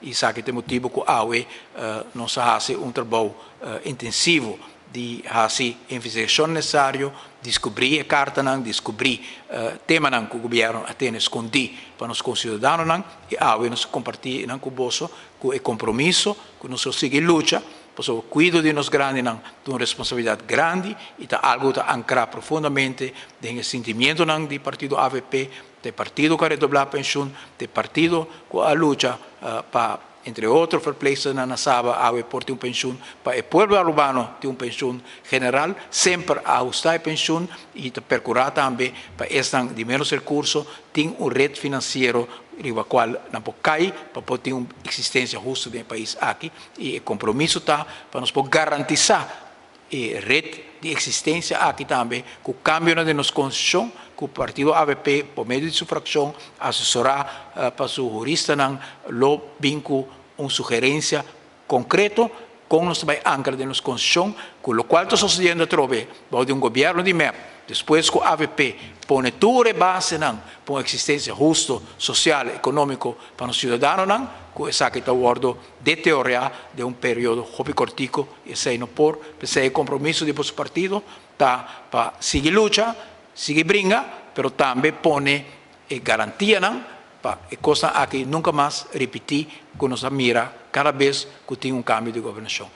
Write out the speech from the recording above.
E sabe que tem motivo que a AUE não se faz trabalho intensivo de fazer a investigação necessária, descobrir a carta, descobrir tema que o governo tem escondido para os concidadãos, e a AUE nos compartilha com o bolso, com o compromisso, com o nosso seguir luta, porque o cuidado de nós grandes tem uma responsabilidade grande e é algo que ancra profundamente no sentimento do partido AVP, do partido que redoblar a pensão, do partido que a luta para, entre outros, places na Saba, a por ter pensão, para o povo urbano ter pensão general, sempre ajustar a pensão e percurar também para estar de menos recursos, ter rede financeiro a qual não pode cair para poder ter uma existência justa no país aqui e o compromisso está para nós poder garantizar a rede de existência aqui também com o cambio da nossa Constituição, que o partido AVP, por meio de sua fração, assessorar para o jurista lo vinco uma sugerência concreta com nossa ancra de nossa Constituição, com o qual está sucedendo trove de um governo de MEP. Depois que o AVP põe toda a base para uma existência justa, social e econômica para os cidadãos, que essa que está a deteriorar de um período cortico, e sei não por, esse compromisso do nosso partido, está para seguir luta, seguir briga, mas também põe garantia para a coisa que nunca mais repetir, que nos mira cada vez que tem um cambio de governação.